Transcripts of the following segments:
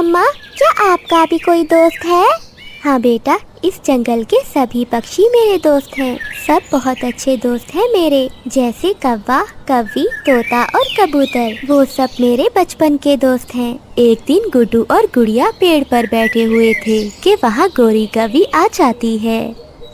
मम्मा, क्या आपका भी कोई दोस्त है? हाँ बेटा, इस जंगल के सभी पक्षी मेरे दोस्त हैं। सब बहुत अच्छे दोस्त हैं मेरे, जैसे कौवा, कौवी, तोता और कबूतर। वो सब मेरे बचपन के दोस्त हैं। एक दिन गुड्डू और गुड़िया पेड़ पर बैठे हुए थे कि वहाँ गोरी कौवी आ जाती है।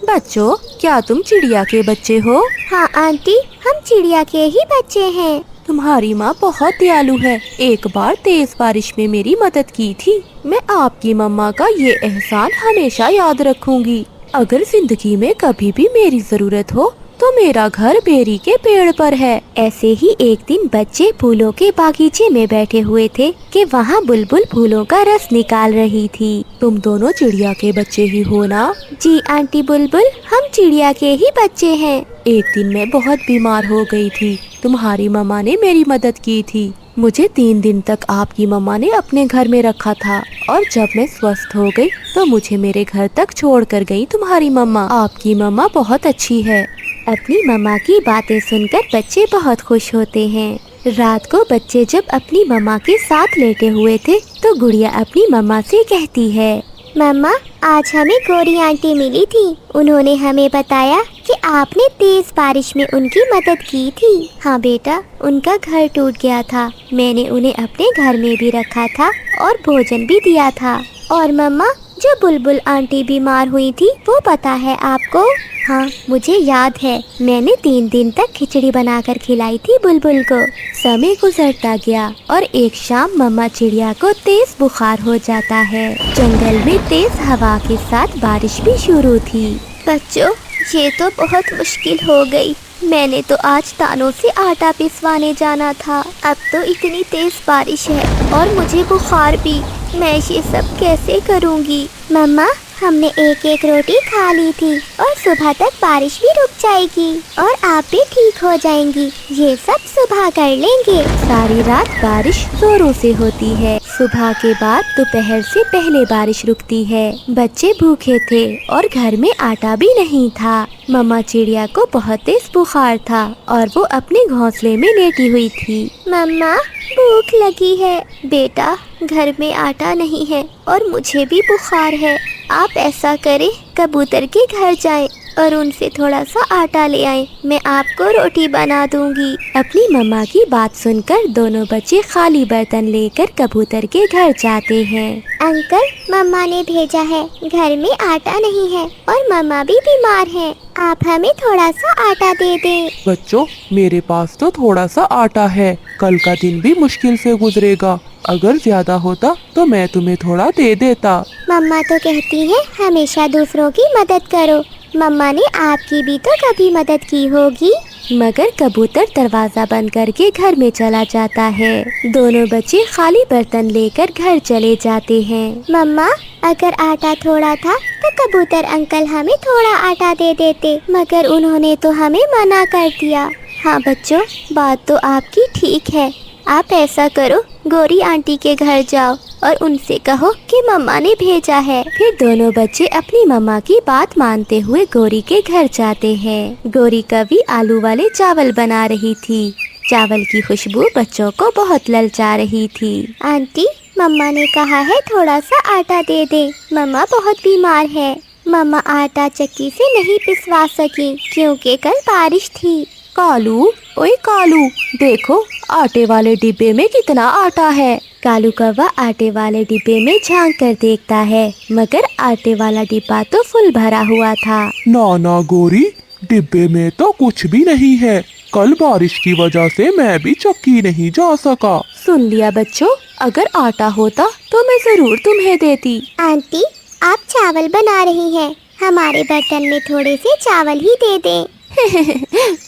बच्चों, क्या तुम चिड़िया के बच्चे हो? हाँ आंटी, हम चिड़िया के ही बच्चे हैं। तुम्हारी माँ बहुत दयालु है। एक बार तेज बारिश में मेरी मदद की थी। मैं आपकी मम्मा का ये एहसान हमेशा याद रखूंगी। अगर जिंदगी में कभी भी मेरी जरूरत हो तो मेरा घर बेरी के पेड़ पर है। ऐसे ही एक दिन बच्चे फूलों के बागीचे में बैठे हुए थे कि वहाँ बुलबुल फूलों का रस निकाल रही थी। तुम दोनों चिड़िया के बच्चे ही हो ना? जी आंटी बुलबुल, हम चिड़िया के ही बच्चे हैं। एक दिन मैं बहुत बीमार हो गई थी। तुम्हारी मम्मा ने मेरी मदद की थी। मुझे 3 दिन तक आपकी मम्मा ने अपने घर में रखा था और जब मैं स्वस्थ हो गई तो मुझे मेरे घर तक छोड़ कर गई तुम्हारी मम्मा। आपकी मम्मा बहुत अच्छी है। अपनी मम्मा की बातें सुनकर बच्चे बहुत खुश होते हैं। रात को बच्चे जब अपनी मम्मा के साथ लेटे हुए थे तो गुड़िया अपनी मम्मा से कहती है, मम्मा, आज हमें गोरी आंटी मिली थी। उन्होंने हमें बताया कि आपने तेज बारिश में उनकी मदद की थी। हाँ बेटा, उनका घर टूट गया था। मैंने उन्हें अपने घर में भी रखा था और भोजन भी दिया था। और मम्मा, जो बुलबुल आंटी बीमार हुई थी वो पता है आपको? हाँ, मुझे याद है। मैंने 3 दिन तक खिचड़ी बनाकर खिलाई थी बुलबुल को। समय गुजरता गया और एक शाम मम्मा चिड़िया को तेज बुखार हो जाता है। जंगल में तेज हवा के साथ बारिश भी शुरू थी। बच्चों, ये तो बहुत मुश्किल हो गई। मैंने तो आज दानों से आटा पिसवाने जाना था। अब तो इतनी तेज बारिश है और मुझे बुखार भी। मैं ये सब कैसे करूँगी? मम्मा, हमने एक एक रोटी खा ली थी और सुबह तक बारिश भी रुक जाएगी और आप भी ठीक हो जाएंगी। ये सब सुबह कर लेंगे। सारी रात बारिश जोरों से होती है। सुबह के बाद दोपहर से पहले बारिश रुकती है। बच्चे भूखे थे और घर में आटा भी नहीं था। मम्मा चिड़िया को बहुत तेज बुखार था और वो अपने घोंसले में लेटी हुई थी। मम्मा, भूख लगी है। बेटा, घर में आटा नहीं है और मुझे भी बुखार है। आप ऐसा करें, कबूतर के घर जाएं और उनसे थोड़ा सा आटा ले आएं। मैं आपको रोटी बना दूंगी। अपनी मम्मा की बात सुनकर दोनों बच्चे खाली बर्तन लेकर कबूतर के घर जाते हैं। अंकल, मम्मा ने भेजा है। घर में आटा नहीं है और मम्मा भी बीमार है। आप हमें थोड़ा सा आटा दे दें। बच्चों, मेरे पास तो थोड़ा सा आटा है। कल का दिन भी मुश्किल से गुजरेगा। अगर ज्यादा होता तो मैं तुम्हें थोड़ा दे देता। मम्मा तो कहती है हमेशा दूसरों की मदद करो। मम्मा ने आपकी भी तो कभी मदद की होगी। मगर कबूतर दरवाजा बंद करके घर में चला जाता है। दोनों बच्चे खाली बर्तन लेकर घर चले जाते हैं। मम्मा, अगर आटा थोड़ा था तो कबूतर अंकल हमें थोड़ा आटा दे देते, मगर उन्होंने तो हमें मना कर दिया। हाँ बच्चों, बात तो आपकी ठीक है। आप ऐसा करो, गोरी आंटी के घर जाओ और उनसे कहो कि मम्मा ने भेजा है। फिर दोनों बच्चे अपनी मम्मा की बात मानते हुए गोरी के घर जाते हैं। गोरी कौवी आलू वाले चावल बना रही थी। चावल की खुशबू बच्चों को बहुत ललचा रही थी। आंटी, मम्मा ने कहा है थोड़ा सा आटा दे दे। मम्मा बहुत बीमार है। मम्मा आटा चक्की से नहीं पिसवा सकी क्योंकि कल बारिश थी। कालू, ओए कालू, देखो आटे वाले डिब्बे में कितना आटा है। कालू कौवा आटे वाले डिब्बे में झांक कर देखता है, मगर आटे वाला डिब्बा तो फुल भरा हुआ था। ना गोरी, डिब्बे में तो कुछ भी नहीं है। कल बारिश की वजह से मैं भी चक्की नहीं जा सका। सुन लिया बच्चों, अगर आटा होता तो मैं जरूर तुम्हें देती। आंटी, आप चावल बना रही हैं, हमारे बर्तन में थोड़े से चावल ही दे दें।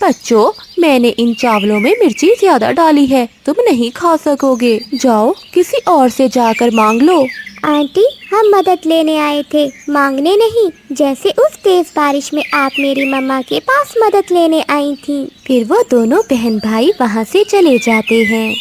बच्चों, मैंने इन चावलों में मिर्ची ज्यादा डाली है, तुम नहीं खा सकोगे। जाओ किसी और से जाकर मांग लो। आंटी, हम मदद लेने आए थे, मांगने नहीं। जैसे उस तेज बारिश में आप मेरी मम्मा के पास मदद लेने आई थी। फिर वो दोनों बहन भाई वहाँ से चले जाते हैं।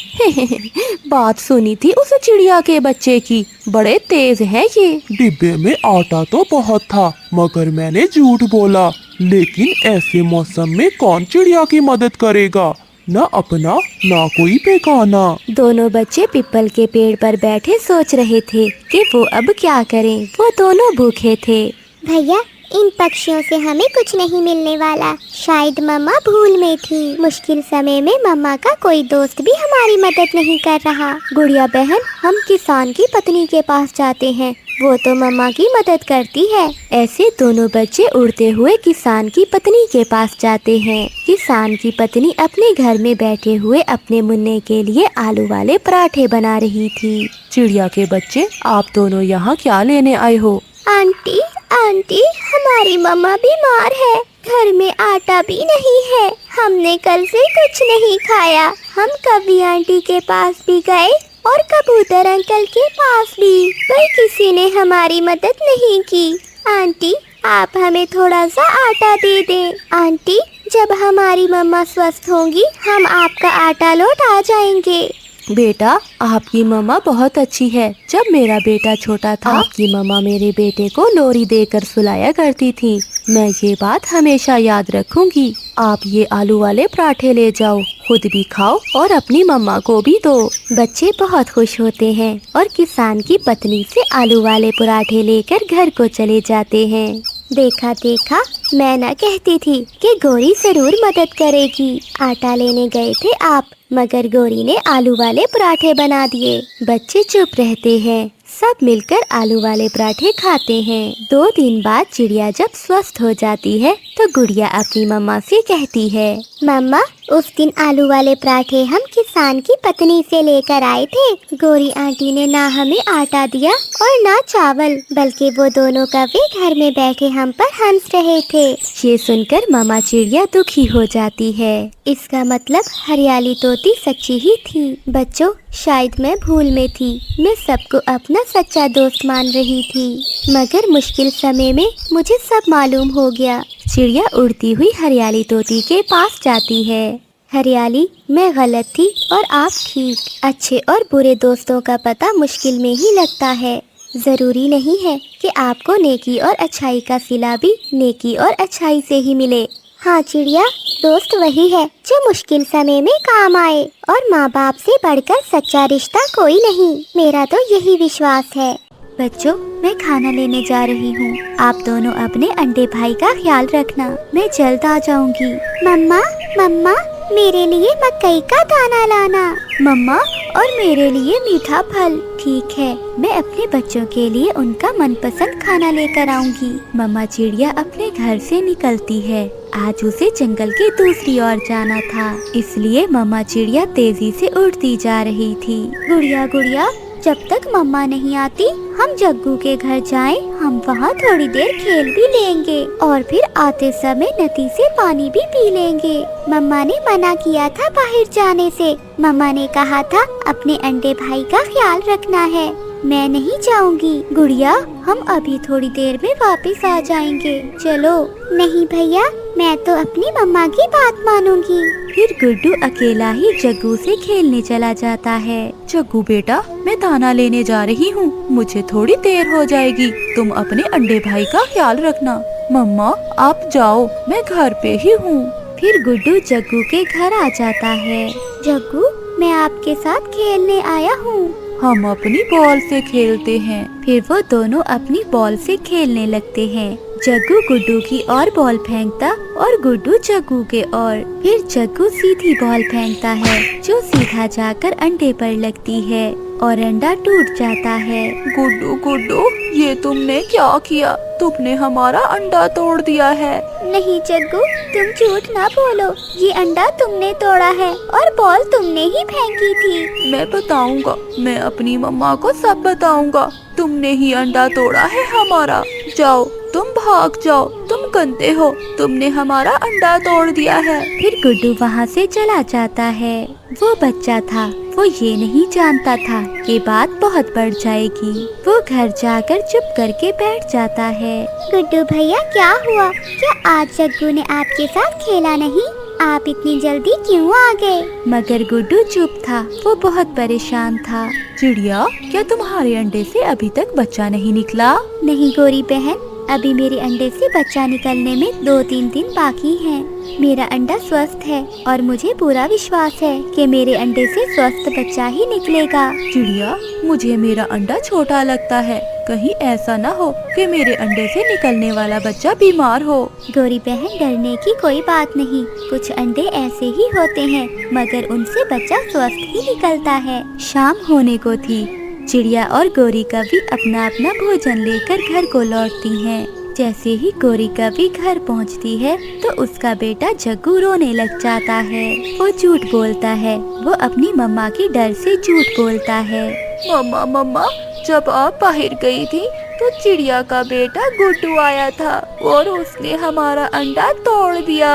बात सुनी थी उस चिड़िया के बच्चे की, बड़े तेज है ये। डिब्बे में आटा तो बहुत था, मगर मैंने झूठ बोला। लेकिन ऐसे मौसम में कौन चिड़िया की मदद करेगा? न अपना ना कोई बेगाना। दोनों बच्चे पीपल के पेड़ पर बैठे सोच रहे थे कि वो अब क्या करें। वो दोनों भूखे थे। भैया, इन पक्षियों से हमें कुछ नहीं मिलने वाला। शायद मम्मा भूल में थी। मुश्किल समय में मम्मा का कोई दोस्त भी हमारी मदद नहीं कर रहा। गुड़िया बहन, हम किसान की पत्नी के पास जाते हैं, वो तो मम्मा की मदद करती है। ऐसे दोनों बच्चे उड़ते हुए किसान की पत्नी के पास जाते हैं। किसान की पत्नी अपने घर में बैठे हुए अपने मुन्ने के लिए आलू वाले पराठे बना रही थी। चिड़िया के बच्चे, आप दोनों यहाँ क्या लेने आए हो? आंटी, आंटी, हमारी मम्मा बीमार है। घर में आटा भी नहीं है। हमने कल से कुछ नहीं खाया। हम कभी आंटी के पास भी गए और कबूतर अंकल के पास भी, पर किसी ने हमारी मदद नहीं की। आंटी, आप हमें थोड़ा सा आटा दे दें। आंटी, जब हमारी मम्मा स्वस्थ होंगी हम आपका आटा लौटा जाएंगे। बेटा, आपकी मम्मा बहुत अच्छी है। जब मेरा बेटा छोटा था, आपकी मम्मा मेरे बेटे को लोरी देकर सुलाया करती थी। मैं ये बात हमेशा याद रखूंगी। आप ये आलू वाले पराठे ले जाओ, खुद भी खाओ और अपनी मम्मा को भी दो। बच्चे बहुत खुश होते हैं और किसान की पत्नी से आलू वाले पराठे लेकर घर को चले जाते हैं। देखा देखा, मैं ना कहती थी कि गोरी जरूर मदद करेगी। आटा लेने गए थे आप, मगर गोरी ने आलू वाले पराठे बना दिए। बच्चे चुप रहते हैं। सब मिलकर आलू वाले पराठे खाते हैं। 2 दिन बाद चिड़िया जब स्वस्थ हो जाती है तो गुड़िया अपनी मम्मा से कहती है, मम्मा, उस दिन आलू वाले पराठे हम किसान की पत्नी से लेकर आए थे। गोरी आंटी ने ना हमें आटा दिया और ना चावल, बल्कि वो दोनों कौवे घर में बैठे हम पर हंस रहे थे। ये सुनकर मामा चिड़िया दुखी हो जाती है। इसका मतलब हरियाली तोती सच्ची ही थी। बच्चों, शायद मैं भूल में थी। मैं सबको अपना सच्चा दोस्त मान रही थी, मगर मुश्किल समय में मुझे सब मालूम हो गया। चिड़िया उड़ती हुई हरियाली तोती के पास जाती है। हरियाली, मैं गलत थी और आप ठीक। अच्छे और बुरे दोस्तों का पता मुश्किल में ही लगता है। जरूरी नहीं है कि आपको नेकी और अच्छाई का सिला भी नेकी और अच्छाई से ही मिले। हाँ चिड़िया, दोस्त वही है जो मुश्किल समय में काम आए, और माँ बाप से बढ़कर सच्चा रिश्ता कोई नहीं। मेरा तो यही विश्वास है। बच्चों, मैं खाना लेने जा रही हूँ। आप दोनों अपने अंडे भाई का ख्याल रखना। मैं जल्द आ जाऊंगी। मम्मा, मम्मा, मेरे लिए मकई का दाना लाना। मम्मा, और मेरे लिए मीठा फल। ठीक है, मैं अपने बच्चों के लिए उनका मनपसंद खाना लेकर आऊंगी। मम्मा चिड़िया अपने घर से निकलती है। आज उसे जंगल के दूसरी ओर जाना था, इसलिए मम्मा चिड़िया तेजी से उड़ती जा रही थी। गुड़िया गुड़िया, जब तक मम्मा नहीं आती हम जग्गू के घर जाएं। हम वहाँ थोड़ी देर खेल भी लेंगे और फिर आते समय नदी से पानी भी पी लेंगे। मम्मा ने मना किया था बाहर जाने से। मम्मा ने कहा था अपने अंडे भाई का ख्याल रखना है। मैं नहीं जाऊंगी। गुड़िया, हम अभी थोड़ी देर में वापस आ जाएंगे। चलो। नहीं भैया, मैं तो अपनी मम्मा की बात मानूंगी। फिर गुड्डू अकेला ही जग्गू से खेलने चला जाता है। जग्गू बेटा, मैं दाना लेने जा रही हूँ। मुझे थोड़ी देर हो जाएगी। तुम अपने अंडे भाई का ख्याल रखना। मम्मा, आप जाओ, मैं घर पे ही हूँ। फिर गुड्डू जग्गू के घर आ जाता है। जग्गू, मैं आपके साथ खेलने आया हूँ। हम अपनी बॉल से खेलते हैं। फिर वो दोनों अपनी बॉल से खेलने लगते हैं। जग्गू गुड्डू की ओर बॉल फेंकता और गुड्डू जग्गू के ओर। फिर जग्गू सीधी बॉल फेंकता है जो सीधा जाकर अंडे पर लगती है और अंडा टूट जाता है। गुड्डू गुड्डू, ये तुमने क्या किया? तुमने हमारा अंडा तोड़ दिया है। नहीं जग्गू, तुम झूठ ना बोलो। ये अंडा तुमने तोड़ा है और बॉल तुमने ही फेंकी थी। मैं बताऊंगा, मैं अपनी मम्मा को सब बताऊंगा। तुमने ही अंडा तोड़ा है हमारा। जाओ, तुम भाग जाओ, तुम गंदे हो। तुमने हमारा अंडा तोड़ दिया है। फिर गुड्डू वहाँ से चला जाता है। वो बच्चा था, वो ये नहीं जानता था कि बात बहुत बढ़ जाएगी। वो घर जाकर चुप करके बैठ जाता है। गुड्डू भैया, क्या हुआ? क्या आज जग्गू ने आपके साथ खेला नहीं? आप इतनी जल्दी क्यों आ गए? मगर गुड्डू चुप था, वो बहुत परेशान था। चिड़िया, क्या तुम्हारे अंडे से अभी तक बच्चा नहीं निकला? नहीं गोरी बहन, अभी मेरे अंडे से बच्चा निकलने में 2-3 दिन बाकी हैं। मेरा अंडा स्वस्थ है और मुझे पूरा विश्वास है कि मेरे अंडे से स्वस्थ बच्चा ही निकलेगा। चिड़िया, मुझे मेरा अंडा छोटा लगता है, कहीं ऐसा न हो कि मेरे अंडे से निकलने वाला बच्चा बीमार हो। गौरी बहन, डरने की कोई बात नहीं। कुछ अंडे ऐसे ही होते हैं, मगर उनसे बच्चा स्वस्थ ही निकलता है। शाम होने को थी। चिड़िया और गौरी कवि अपना अपना भोजन लेकर घर को लौटती हैं। जैसे ही गौरी कवि घर पहुंचती है तो उसका बेटा जग्गू रोने लग जाता है। वो झूठ बोलता है। वो अपनी मम्मा के डर से झूठ बोलता है। मम्मा मम्मा, जब आप बाहर गई थी तो चिड़िया का बेटा गुड्डू आया था और उसने हमारा अंडा तोड़ दिया।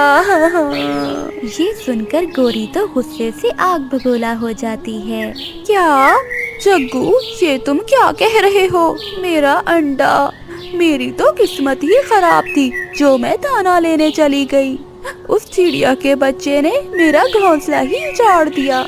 ये सुनकर गौरी तो गुस्से से आग बबूला हो जाती है। क्या जग्गू, ये तुम क्या कह रहे हो? मेरा अंडा, मेरी तो किस्मत ही खराब थी जो मैं दाना लेने चली गई। उस चिड़िया के बच्चे ने मेरा घोंसला ही उजाड़ दिया।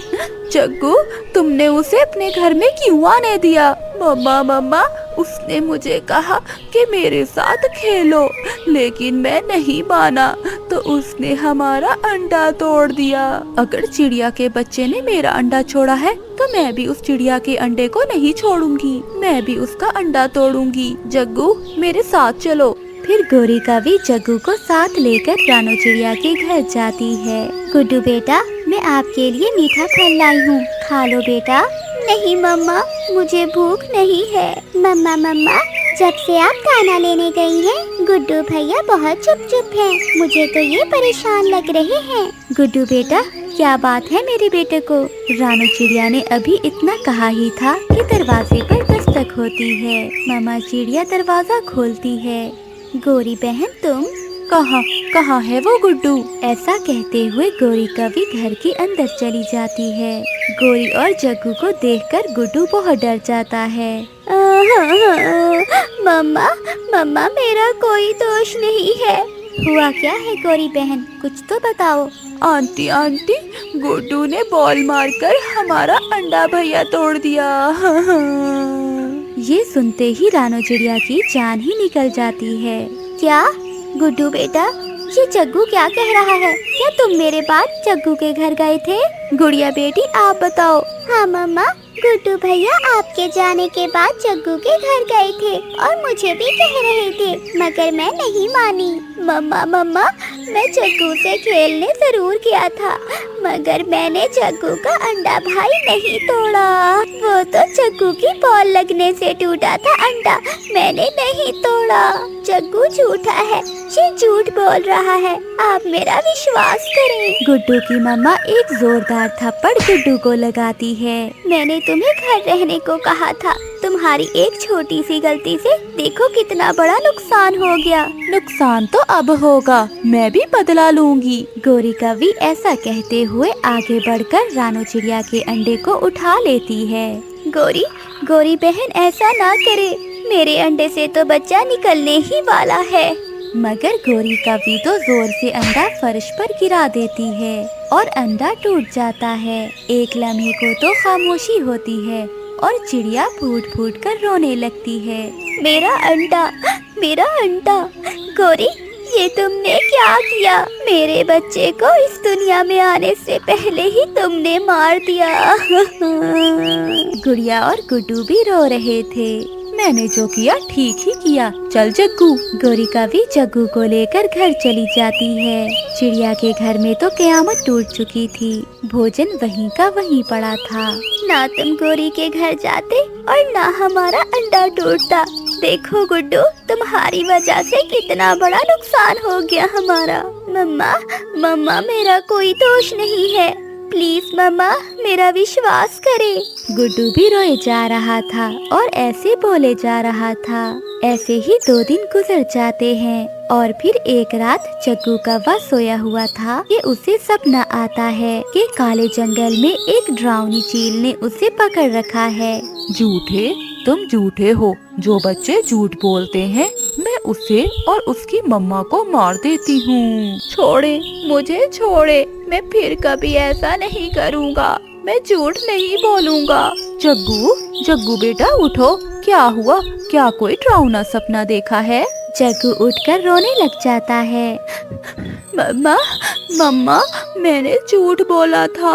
जग्गू, तुमने उसे अपने घर में क्यों आने दिया? मम्मा मम्मा, उसने मुझे कहा कि मेरे साथ खेलो, लेकिन मैं नहीं माना तो उसने हमारा अंडा तोड़ दिया। अगर चिड़िया के बच्चे ने मेरा अंडा छोड़ा है तो मैं भी उस चिड़िया के अंडे को नहीं छोड़ूंगी। मैं भी उसका अंडा तोड़ूंगी। जग्गू, मेरे साथ चलो। फिर गौरी कवि जग्गू को साथ लेकर रानो चिड़िया के घर जाती है। गुड्डू बेटा, मैं आपके लिए मीठा फल लाई हूँ, खा लो बेटा। नहीं मम्मा, मुझे भूख नहीं है। मम्मा, जब से आप दाना लेने गई हैं, गुड्डू भैया बहुत चुप हैं। मुझे तो ये परेशान लग रहे हैं। गुड्डू बेटा, क्या बात है मेरे बेटे को? रानो चिड़िया ने अभी इतना कहा ही था कि दरवाजे पर दस्तक होती है। मामा चिड़िया दरवाजा खोलती है। गौरी बहन, तुम? कहाँ है वो गुड्डू? ऐसा कहते हुए गौरी कवि घर के अंदर चली जाती है। गौरी और जग्गू को देखकर गुड्डू बहुत डर जाता है। मम्मा, मेरा कोई दोष नहीं है। हुआ क्या है गौरी बहन, कुछ तो बताओ। आंटी, गुड्डू ने बॉल मारकर हमारा अंडा भैया तोड़ दिया। ये सुनते ही रानो चिड़िया की जान ही निकल जाती है। क्या? गुड्डू बेटा, ये जग्गू क्या कह रहा है? क्या तुम मेरे बाद जग्गू के घर गए थे? गुड़िया बेटी, आप बताओ। हाँ मम्मा, गुड्डू भैया आपके जाने के बाद जग्गू के घर गए थे और मुझे भी कह रहे थे, मगर मैं नहीं मानी। मम्मा, मैं जग्गू से खेलने जरूर गया था, मगर मैंने जग्गू का अंडा भाई नहीं तोड़ा। वो तो जग्गू की बॉल लगने से टूटा था अंडा, मैंने नहीं तोड़ा। जग्गू झूठा है, ये झूठ बोल रहा है, आप मेरा विश्वास करें। गुड्डू की मम्मा एक जोरदार थप्पड़ गुड्डू को लगाती है। मैंने तुम्हें घर रहने को कहा था, तुम्हारी एक छोटी सी गलती से देखो कितना बड़ा नुकसान हो गया। नुकसान तो अब होगा, मैं भी बदला लूंगी। गौरी कवि ऐसा कहते हुए आगे बढ़कर रानो चिड़िया के अंडे को उठा लेती है। गौरी बहन, ऐसा ना करे, मेरे अंडे से तो बच्चा निकलने ही वाला है। मगर गौरी कवि तो जोर से अंडा फर्श पर गिरा देती है और अंडा टूट जाता है। एक लम्हे को तो खामोशी होती है और चिड़िया फूट फूट कर रोने लगती है। मेरा अंडा, गौरी, ये तुमने क्या किया? मेरे बच्चे को इस दुनिया में आने से पहले ही तुमने मार दिया। गुड़िया और गुड्डू भी रो रहे थे। मैंने जो किया ठीक ही किया। चल जग्गू। गौरी कवि जग्गू को लेकर घर चली जाती है। चिड़िया के घर में तो कयामत टूट चुकी थी। भोजन वहीं का वहीं पड़ा था। ना तुम गौरी के घर जाते और ना हमारा अंडा टूटता। देखो गुड्डू, तुम्हारी वजह से कितना बड़ा नुकसान हो गया हमारा। मम्मा, मेरा कोई दोष नहीं है, प्लीज मम्मा, मेरा विश्वास करे। गुड्डू भी रोए जा रहा था और ऐसे बोले जा रहा था। ऐसे ही 2 दिन गुजर जाते हैं और फिर एक रात जग्गू कौवा सोया हुआ था कि उसे सपना आता है कि काले जंगल में एक डरावनी चील ने उसे पकड़ रखा है। झूठे, तुम झूठे हो। जो बच्चे झूठ बोलते हैं मैं उसे और उसकी मम्मा को मार देती हूँ। छोड़े, मुझे छोड़े, मैं फिर कभी ऐसा नहीं करूँगा। मैं झूठ नहीं बोलूँगा। जग्गू बेटा उठो, क्या हुआ? क्या कोई डरावना सपना देखा है? जग्गू उठकर रोने लग जाता है। मम्मा, मम्मा, मैंने झूठ बोला था,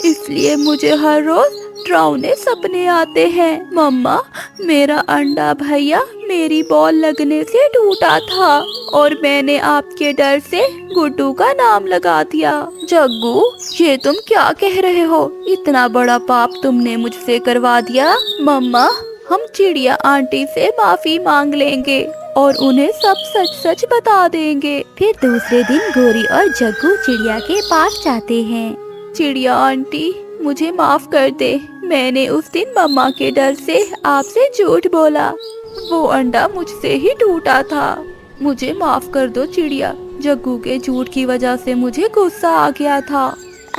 इसलिए मुझे हर रोज डरावने सपने आते हैं। मम्मा, मेरा अंडा भैया मेरी बॉल लगने से टूटा था और मैंने आपके डर से गुड्डू का नाम लगा दिया। जग्गू, ये तुम क्या कह रहे हो? इतना बड़ा पाप तुमने मुझसे करवा दिया। मम्मा, हम चिड़िया आंटी से माफी मांग लेंगे और उन्हें सब सच सच बता देंगे। फिर दूसरे दिन गोरी और जग्गू चिड़िया के पास जाते हैं। चिड़िया आंटी, मुझे माफ कर दे। मैंने उस दिन मम्मा के डर से आपसे झूठ बोला। वो अंडा मुझसे ही टूटा था। मुझे माफ कर दो चिड़िया। जग्गू के झूठ की वजह से मुझे गुस्सा आ गया था।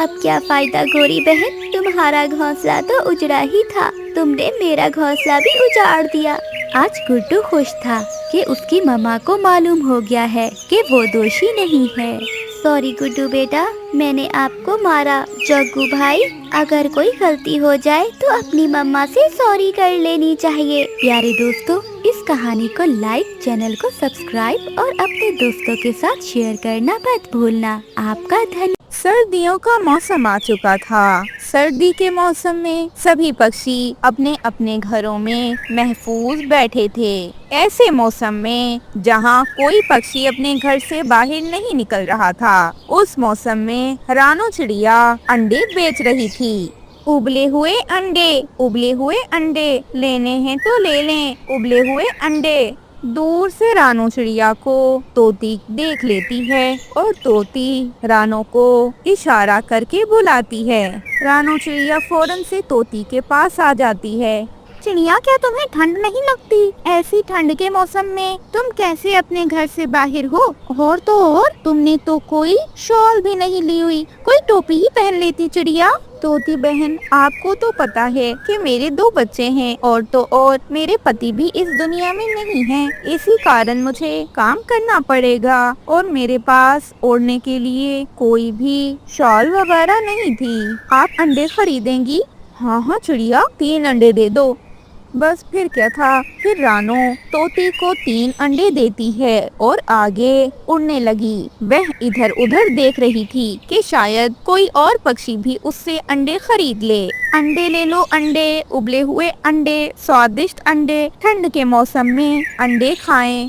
अब क्या फायदा गोरी बहन, तुम्हारा घोंसला तो उजड़ा ही था, तुमने मेरा घोंसला भी उजाड़ दिया। आज गुड्डू खुश था कि उसकी मम्मा को मालूम हो गया है कि वो दोषी नहीं है। सॉरी गुड्डू बेटा, मैंने आपको मारा। जग्गू भाई, अगर कोई गलती हो जाए तो अपनी मम्मा से सॉरी कर लेनी चाहिए। प्यारे दोस्तों, इस कहानी को लाइक, चैनल को सब्सक्राइब और अपने दोस्तों के साथ शेयर करना मत भूलना। आपका धन्यवाद। सर्दियों का मौसम आ चुका था। सर्दी के मौसम में सभी पक्षी अपने अपने घरों में महफूज बैठे थे। ऐसे मौसम में जहां कोई पक्षी अपने घर से बाहर नहीं निकल रहा था, उस मौसम में रानो चिड़िया अंडे बेच रही थी। उबले हुए अंडे लेने हैं तो ले लें, उबले हुए अंडे। दूर से रानो चिड़िया को तोती देख लेती है और तोती रानो को इशारा करके बुलाती है। रानो चिड़िया फौरन से तोती के पास आ जाती है। चिड़िया, क्या तुम्हें ठंड नहीं लगती? ऐसी ठंड के मौसम में तुम कैसे अपने घर से बाहर हो? और तो और, तुमने तो कोई शॉल भी नहीं ली हुई, कोई टोपी ही पहन लेती चिड़िया। तोती बहन, आपको तो पता है कि मेरे 2 बच्चे हैं और तो और मेरे पति भी इस दुनिया में नहीं हैं। इसी कारण मुझे काम करना पड़ेगा और मेरे पास ओढ़ने के लिए कोई भी शॉल वगैरह नहीं थी। आप अंडे खरीदेंगी? हाँ हाँ चिड़िया, 3 अंडे दे दो। बस फिर क्या था, फिर रानो तोती को 3 अंडे देती है और आगे उड़ने लगी। वह इधर उधर देख रही थी कि शायद कोई और पक्षी भी उससे अंडे खरीद ले। अंडे ले लो अंडे, उबले हुए अंडे, स्वादिष्ट अंडे, ठंड के मौसम में अंडे खाएं।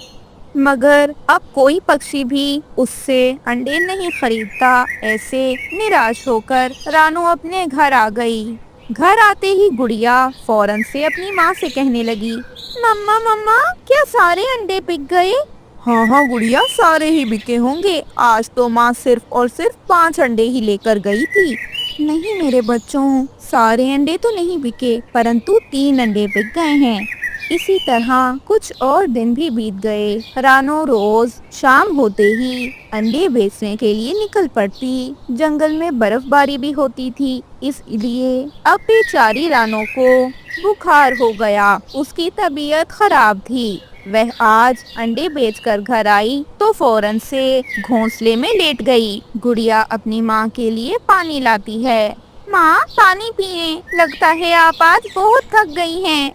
मगर अब कोई पक्षी भी उससे अंडे नहीं खरीदता। ऐसे निराश होकर रानो अपने घर आ गई। घर आते ही गुड़िया फौरन से अपनी माँ से कहने लगी, मम्मा मम्मा, क्या सारे अंडे बिक गए? हाँ हाँ गुड़िया, सारे ही बिके होंगे। आज तो माँ सिर्फ और सिर्फ 5 अंडे ही लेकर गई थी। नहीं मेरे बच्चों, सारे अंडे तो नहीं बिके, परंतु 3 अंडे बिक गए हैं। इसी तरह कुछ और दिन भी बीत गए। रानो रोज शाम होते ही अंडे बेचने के लिए निकल पड़ती। जंगल में बर्फबारी भी होती थी, इसलिए अब बेचारी रानो को बुखार हो गया। उसकी तबीयत खराब थी। वह आज अंडे बेचकर घर आई तो फौरन से घोंसले में लेट गई। गुड़िया अपनी माँ के लिए पानी लाती है। माँ, पानी पिए, लगता है आप आज बहुत थक गई हैं।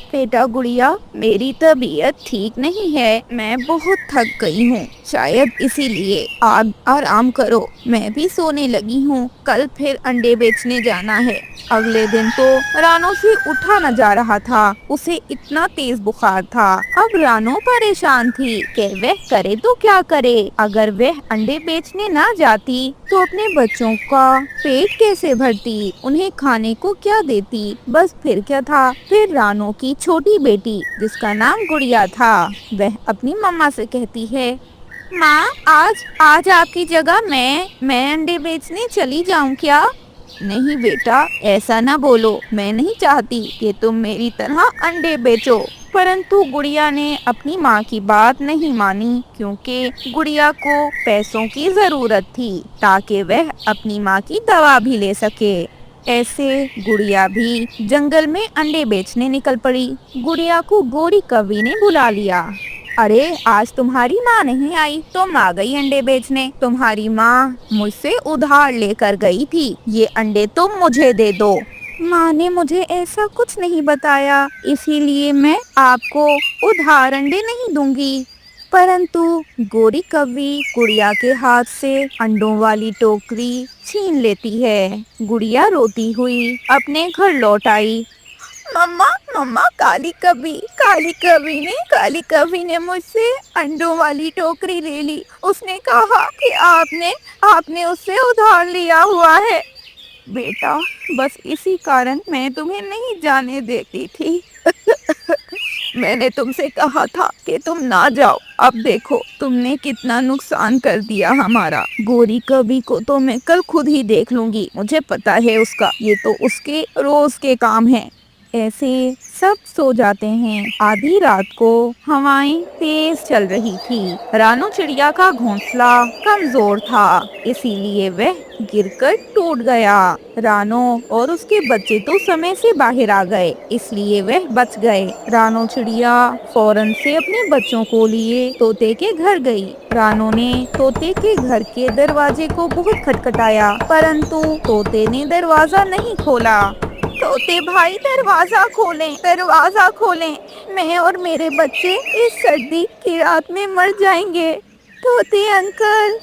बेटा गुड़िया, मेरी तबीयत ठीक नहीं है, मैं बहुत थक गई हूँ, शायद इसीलिए। आप आराम करो, मैं भी सोने लगी हूँ। कल फिर अंडे बेचने जाना है। अगले दिन तो रानो से उठा न जा रहा था, उसे इतना तेज बुखार था। अब रानो परेशान थी कि वह करे तो क्या करे। अगर वह अंडे बेचने ना जाती तो अपने बच्चों का पेट कैसे भरती, उन्हें खाने को क्या देती। बस फिर क्या था, फिर रानो की छोटी बेटी जिसका नाम गुड़िया था, वह अपनी मम्मा से कहती है, माँ, आज आपकी जगह मैं अंडे बेचने चली जाऊँ क्या? नहीं बेटा, ऐसा ना बोलो, मैं नहीं चाहती कि तुम मेरी तरह अंडे बेचो। परंतु गुड़िया ने अपनी माँ की बात नहीं मानी, क्योंकि गुड़िया को पैसों की जरूरत थी ताकि वह अपनी माँ की दवा भी ले सके। ऐसे गुड़िया भी जंगल में अंडे बेचने निकल पड़ी। गुड़िया को गोरी कौवी ने बुला लिया। अरे, आज तुम्हारी माँ नहीं आई, तुम आ गई अंडे बेचने। तुम्हारी माँ मुझसे उधार लेकर गई थी, ये अंडे तुम मुझे दे दो। माँ ने मुझे ऐसा कुछ नहीं बताया, इसीलिए मैं आपको उधार अंडे नहीं दूंगी। परंतु गोरी कौवी गुड़िया के हाथ से अंडों वाली टोकरी छीन लेती है। गुड़िया रोती हुई अपने घर लौट आई। मम्मा मम्मा, काली कवि ने मुझसे अंडों वाली टोकरी ले ली। उसने कहा कि आपने उससे उधार लिया हुआ है। बेटा, बस इसी कारण मैं तुम्हें नहीं जाने देती थी। मैंने तुमसे कहा था कि तुम ना जाओ। अब देखो तुमने कितना नुकसान कर दिया हमारा। गोरी कवि को तो मैं कल खुद ही देख लूंगी, मुझे पता है उसका। ये तो उसके रोज के काम है। ऐसे सब सो जाते हैं। आधी रात को हवाएं तेज चल रही थी। रानू चिड़िया का घोंसला कमजोर था, इसीलिए वह गिरकर टूट गया। रानू और उसके बच्चे तो समय से बाहर आ गए, इसलिए वह बच गए। रानू चिड़िया फौरन से अपने बच्चों को लिए तोते के घर गई। रानू ने तोते के घर के दरवाजे को बहुत खटखटाया, परंतु तोते ने दरवाजा नहीं खोला। तोते भाई, दरवाजा खोलें, मैं और मेरे बच्चे इस सर्दी की रात में मर जाएंगे। तोते अंकल,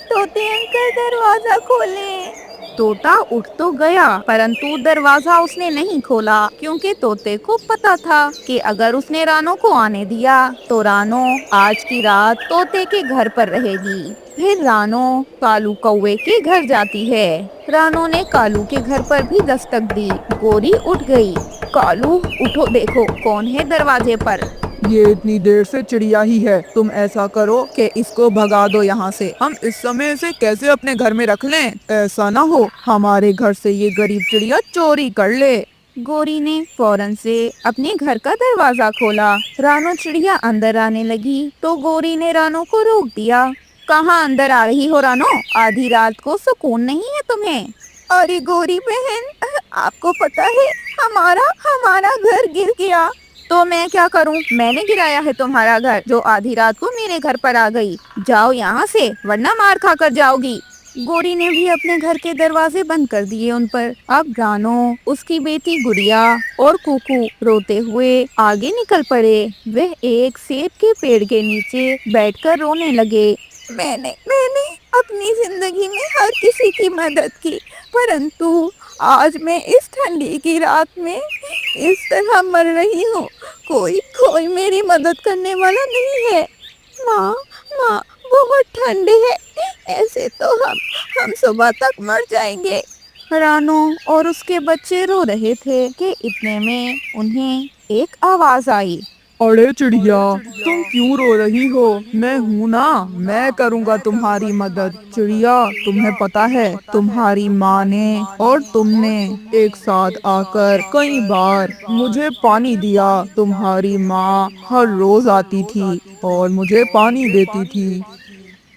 दरवाजा खोलें। तोता उठ तो गया, परंतु दरवाजा उसने नहीं खोला, क्योंकि तोते को पता था कि अगर उसने रानू को आने दिया तो रानू आज की रात तोते के घर पर रहेगी। फिर रानू कालू कौवे के घर जाती है। रानू ने कालू के घर पर भी दस्तक दी। गोरी उठ गई। कालू, उठो, देखो कौन है दरवाजे पर। ये इतनी देर से चिड़िया ही है। तुम ऐसा करो कि इसको भगा दो यहाँ से। हम इस समय इसे कैसे अपने घर में रख लें? ऐसा ना हो हमारे घर से ये गरीब चिड़िया चोरी कर ले। गोरी ने फौरन से अपने घर का दरवाजा खोला। रानू चिड़िया अंदर आने लगी तो गोरी ने रानू को रोक दिया। कहाँ अंदर आ रही हो रानू? आधी रात को सुकून नहीं है तुम्हें? अरे गोरी बहन, आपको पता है हमारा घर गिर गया। तो मैं क्या करूं? मैंने गिराया है तुम्हारा घर, जो आधी रात को मेरे घर पर आ गई। जाओ यहाँ से, वरना मार खाकर जाओगी। गोरी ने भी अपने घर के दरवाजे बंद कर दिए उन पर। अब रानू, उसकी बेटी गुड़िया और कुकू रोते हुए आगे निकल पड़े। वह एक सेब के पेड़ के नीचे बैठकर रोने लगे। मैंने अपनी जिंदगी में हर किसी की मदद की, परंतु आज मैं इस ठंडी की रात में इस तरह मर रही हूँ। कोई मेरी मदद करने वाला नहीं है। माँ, बहुत ठंड है, ऐसे तो हम सुबह तक मर जाएंगे। रानू और उसके बच्चे रो रहे थे कि इतने में उन्हें एक आवाज आई। अरे चिड़िया, तुम क्यों रो रही हो? मैं हूँ ना, मैं करूँगा तुम्हारी मदद। चिड़िया, तुम्हें पता है तुम्हारी माँ ने और तुमने एक साथ आकर कई बार मुझे पानी दिया। तुम्हारी माँ हर रोज आती थी और मुझे पानी देती थी।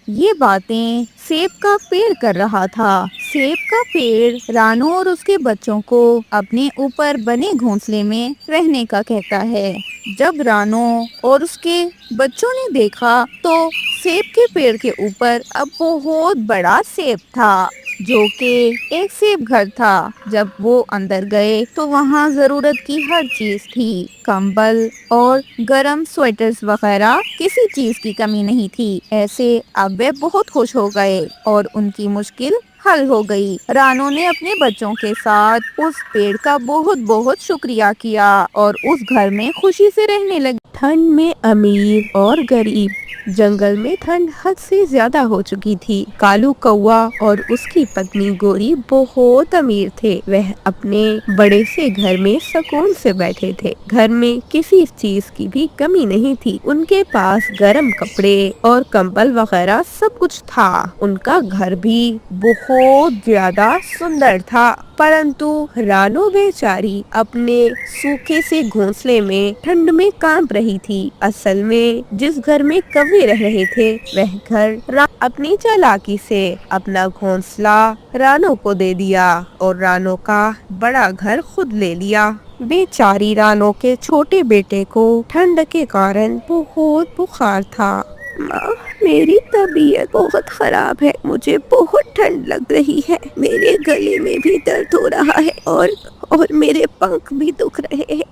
ये बातें सेब का पेड़ कर रहा था। सेब का पेड़ रानू और उसके बच्चों को अपने ऊपर बने घोंसले में रहने का कहता है। जब रानू और उसके बच्चों ने देखा तो सेब के पेड़ के ऊपर अब बहुत बड़ा सेब था, जो कि एक सेब घर था। जब वो अंदर गए तो वहाँ जरूरत की हर चीज थी। कंबल और गरम स्वेटर्स वगैरह, किसी चीज की कमी नहीं थी। ऐसे अब वे बहुत खुश हो गए और उनकी मुश्किल हल हो गई। रानू ने अपने बच्चों के साथ उस पेड़ का बहुत बहुत शुक्रिया किया और उस घर में खुशी से रहने लगी। ठंड में अमीर और गरीब, जंगल में ठंड हद से ज्यादा हो चुकी थी। कालू कौवा और उसकी पत्नी गोरी बहुत अमीर थे। वह अपने बड़े से घर में सुकून से बैठे थे। घर में किसी चीज की भी कमी नहीं थी। उनके पास गर्म कपड़े और कंबल वगैरह सब कुछ था। उनका घर भी बहुत ज्यादा सुंदर था। परंतु रानू बेचारी अपने सूखे से घोंसले में ठंड में कांप रही थी। असल में जिस घर में कौवे रह रहे थे, वह घर अपनी चालाकी से अपना घोंसला रानू को दे दिया और रानू का बड़ा घर खुद ले लिया। बेचारी रानू के छोटे बेटे को ठंड के कारण बहुत बुखार था। माँ, मेरी तबीयत बहुत खराब है, मुझे बहुत ठंड लग रही है। मेरे गले में भी दर्द हो रहा है और मेरे पंख भी दुख रहे हैं।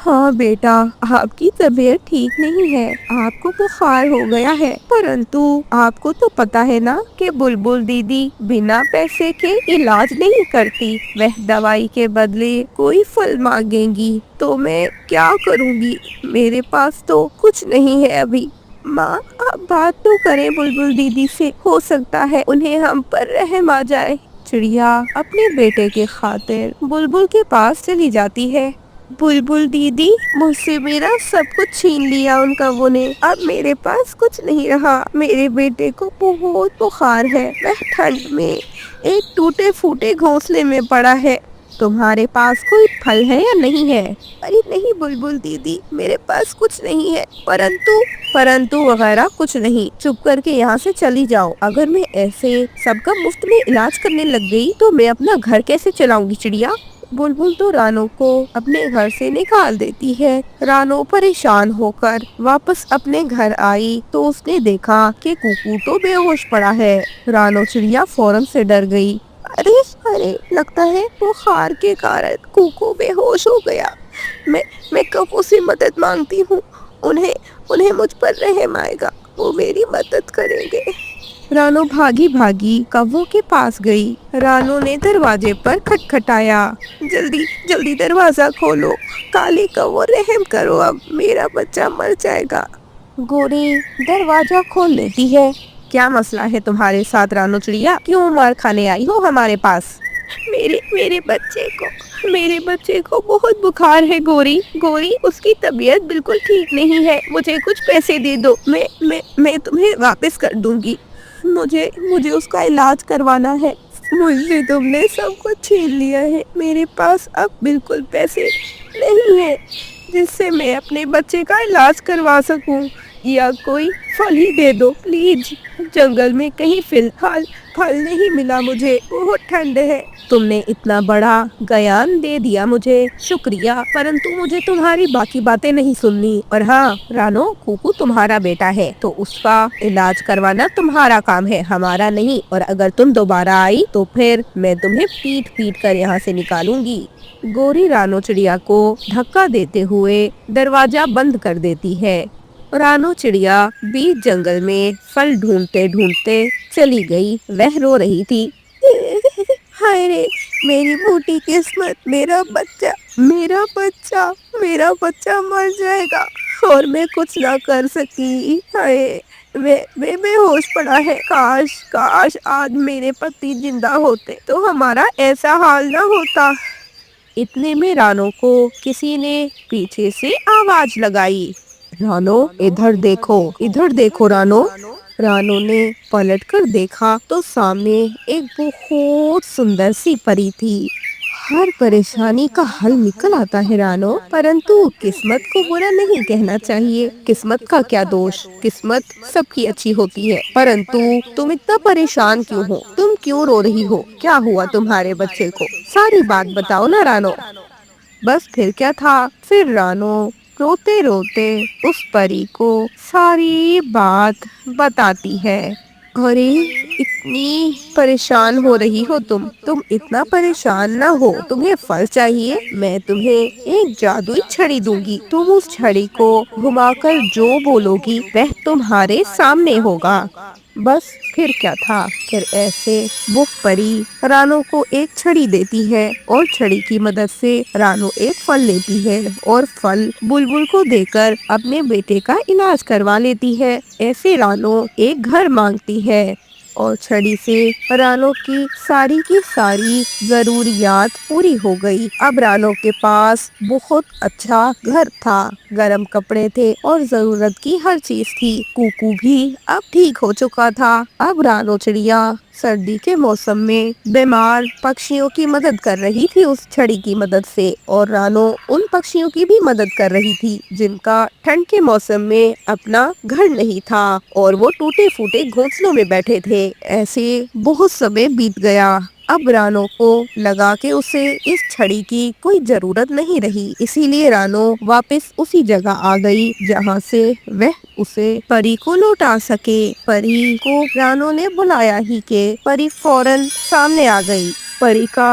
हाँ बेटा, आपकी तबीयत ठीक नहीं है, आपको बुखार हो गया है। परंतु आपको तो पता है ना कि बुलबुल दीदी बिना पैसे के इलाज नहीं करती। वह दवाई के बदले कोई फल मांगेंगी तो मैं क्या करूँगी? मेरे पास तो कुछ नहीं है अभी। माँ, आप बात तो करें बुलबुल दीदी से, हो सकता है उन्हें हम पर रहम आ जाए। चिड़िया अपने बेटे के खातिर बुलबुल के पास चली जाती है। बुलबुल दीदी, मुझसे मेरा सब कुछ छीन लिया उन कौवों ने। अब मेरे पास कुछ नहीं रहा। मेरे बेटे को बहुत बुखार है। वह ठंड में एक टूटे फूटे घोंसले में पड़ा है। तुम्हारे पास कोई फल है या नहीं है? अरे नहीं बुलबुल दीदी, मेरे पास कुछ नहीं है। परंतु वगैरह कुछ नहीं। चुप करके यहाँ से चली जाओ। अगर मैं ऐसे सबका मुफ्त में इलाज करने लग गई तो मैं अपना घर कैसे चलाऊंगी चिड़िया? बुलबुल तो रानो को अपने घर से निकाल देती है। रानो परेशान होकर वापस अपने घर आई तो उसने देखा कि कुकू तो बेहोश पड़ा है। रानो चिड़िया फौरन से डर गई। अरे अरे, लगता है बुखार के कारण कुकू बेहोश हो गया। मैं कौवों से मदद मांगती हूँ। उन्हें उन्हें मुझ पर रहम आएगा, वो मेरी मदद करेंगे। रानो भागी भागी कौवों के पास गई। रानो ने दरवाजे पर खटखटाया। जल्दी जल्दी दरवाजा खोलो, काले कौवों रहम करो, अब मेरा बच्चा मर जाएगा। गोरी दरवाजा खोल लेती है। क्या मसला है तुम्हारे साथ रानो चिड़िया? क्यों मार खाने आई हो हमारे पास? मेरे बच्चे को बहुत बुखार है गोरी, उसकी तबीयत बिल्कुल ठीक नहीं है। मुझे कुछ पैसे दे दो, मैं तुम्हें वापस कर दूंगी। मुझे उसका इलाज करवाना है। मुझसे तुमने सब कुछ छीन लिया है। मेरे पास अब बिल्कुल पैसे नहीं है जिससे मैं अपने बच्चे का इलाज करवा सकूं। या कोई फल ही दे दो प्लीज। जंगल में कहीं फिलहाल फल नहीं मिला मुझे, बहुत ठंड है। तुमने इतना बड़ा ज्ञान दे दिया मुझे, शुक्रिया। परंतु मुझे तुम्हारी बाकी बातें नहीं सुननी। और हाँ रानो, कुकू तुम्हारा बेटा है तो उसका इलाज करवाना तुम्हारा काम है, हमारा नहीं। और अगर तुम दोबारा आई तो फिर मैं तुम्हें पीट पीट कर यहाँ से निकालूंगी। गोरी रानो चिड़िया को धक्का देते हुए दरवाजा बंद कर देती है। रानो चिड़िया बीच जंगल में फल ढूंढते ढूंढते चली गई। वह रो रही थी। हाय रे, मेरी मोटी किस्मत, मेरा बच्चा मर जाएगा और मैं कुछ ना कर सकी। हाय, वे बेहोश पड़ा है। काश आज मेरे पति जिंदा होते तो हमारा ऐसा हाल ना होता। इतने में रानो को किसी ने पीछे से आवाज लगाई। रानो, इधर देखो रानो। रानो ने पलटकर देखा तो सामने एक बहुत सुंदर सी परी थी। हर परेशानी का हल निकल आता है रानो, परंतु किस्मत को बुरा नहीं कहना चाहिए। किस्मत का क्या दोष, किस्मत सबकी अच्छी होती है। परंतु तुम इतना परेशान क्यों हो? तुम क्यों रो रही हो? क्या हुआ तुम्हारे बच्चे को? सारी बात बताओ ना रानो। बस फिर क्या था? फिर रानो रोते रोते उस परी को सारी बात बताती है। अरे, इतनी परेशान हो रही हो तुम इतना परेशान ना हो। तुम्हें फल चाहिए, मैं तुम्हें एक जादुई छड़ी दूंगी। तुम उस छड़ी को घुमाकर जो बोलोगी वह तुम्हारे सामने होगा। बस फिर क्या था? फिर ऐसे वो परी रानो को एक छड़ी देती है और छड़ी की मदद से रानो एक फल लेती है और फल बुलबुल को देकर अपने बेटे का इलाज करवा लेती है। ऐसे रानो एक घर मांगती है और छड़ी से रानो की सारी जरूरियात पूरी हो गई। अब रानो के पास बहुत अच्छा घर था, गर्म कपड़े थे और जरूरत की हर चीज थी। कुकू भी अब ठीक हो चुका था। अब रानो चिड़िया सर्दी के मौसम में बीमार पक्षियों की मदद कर रही थी उस छड़ी की मदद से, और रानो उन पक्षियों की भी मदद कर रही थी जिनका ठंड के मौसम में अपना घर नहीं था और वो टूटे फूटे घोंसलों में बैठे थे। ऐसे बहुत समय बीत गया। अब रानो को लगा कि उसे इस छड़ी की कोई जरूरत नहीं रही, इसीलिए रानो वापस उसी जगह आ गई जहाँ से वह उसे परी को लौटा सके। परी को रानो ने बुलाया ही के परी फौरन सामने आ गई। परी का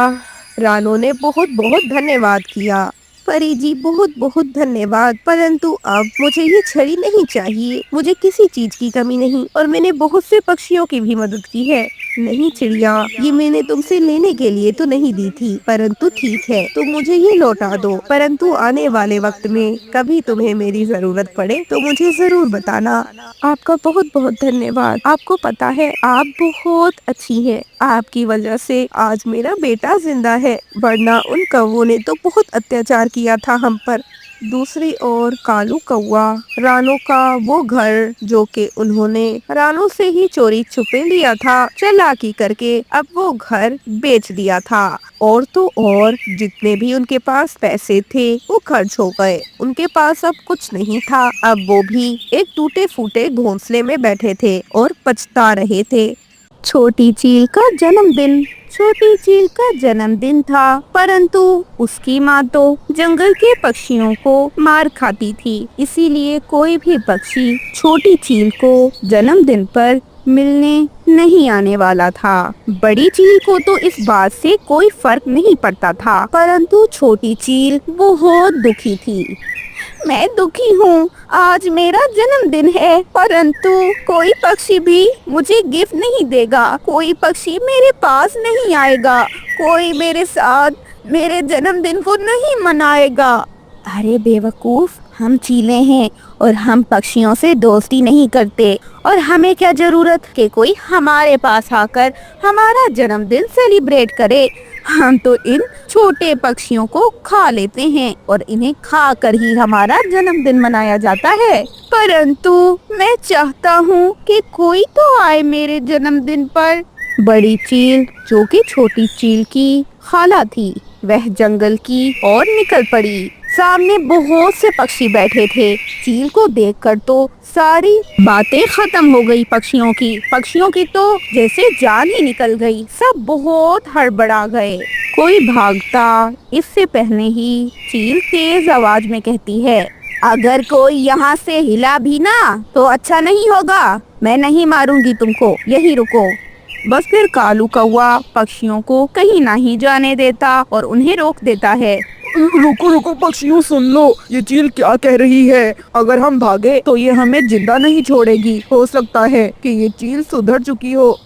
रानो ने बहुत बहुत धन्यवाद किया। परी जी, बहुत बहुत धन्यवाद, परंतु अब मुझे ये छड़ी नहीं चाहिए। मुझे किसी चीज की कमी नहीं और मैंने बहुत से पक्षियों की भी मदद की है। नहीं चिड़िया, ये मैंने तुमसे लेने के लिए तो नहीं दी थी, परंतु ठीक है, तुम मुझे ये लौटा दो। परंतु आने वाले वक्त में कभी तुम्हें मेरी जरूरत पड़े तो मुझे जरूर बताना। आपका बहुत बहुत धन्यवाद। आपको पता है, आप बहुत अच्छी है। आपकी वजह से आज मेरा बेटा जिंदा है, वरना उन कौवों ने तो बहुत अत्याचार किया था हम पर। दूसरी ओर कालू कौवा रानू का वो घर, जो कि उन्होंने रानू से ही चोरी छुपे लिया था, चालाकी करके अब वो घर बेच दिया था। और तो और जितने भी उनके पास पैसे थे वो खर्च हो गए। उनके पास अब कुछ नहीं था। अब वो भी एक टूटे फूटे घोंसले में बैठे थे और पछता रहे थे। छोटी चील का जन्मदिन। छोटी चील का जन्मदिन था, परंतु उसकी माँ तो जंगल के पक्षियों को मार खाती थी, इसीलिए कोई भी पक्षी छोटी चील को जन्मदिन पर मिलने नहीं आने वाला था। बड़ी चील को तो इस बात से कोई फर्क नहीं पड़ता था, परंतु छोटी चील बहुत दुखी थी। मैं दुखी हूँ, आज मेरा जन्मदिन है, परंतु कोई पक्षी भी मुझे गिफ्ट नहीं देगा, कोई पक्षी मेरे पास नहीं आएगा, कोई मेरे साथ मेरे जन्मदिन को नहीं मनाएगा। अरे बेवकूफ, हम चीलें हैं और हम पक्षियों से दोस्ती नहीं करते, और हमें क्या जरूरत कि कोई हमारे पास आकर हमारा जन्मदिन सेलिब्रेट करे। हम तो इन छोटे पक्षियों को खा लेते हैं और इन्हें खाकर ही हमारा जन्मदिन मनाया जाता है। परंतु मैं चाहता हूँ कि कोई तो आए मेरे जन्मदिन पर। बड़ी चील, जो कि छोटी चील की खाला थी, वह जंगल की ओर निकल पड़ी। सामने बहुत से पक्षी बैठे थे। चील को देखकर तो सारी बातें खत्म हो गई पक्षियों की तो जैसे जान ही निकल गई। सब बहुत हड़बड़ा गए। कोई भागता, इससे पहले ही चील तेज आवाज में कहती है, अगर कोई यहाँ से हिला भी ना तो अच्छा नहीं होगा, मैं नहीं मारूंगी तुमको, यही रुको। बस फिर कालू कौवा पक्षियों को कहीं नहीं जाने देता और उन्हें रोक देता है। रुको रुको पक्षियों, सुन लो, ये चील क्या कह रही है। अगर हम भागे तो ये हमें जिंदा नहीं छोड़ेगी। हो सकता है कि ये चील सुधर चुकी हो।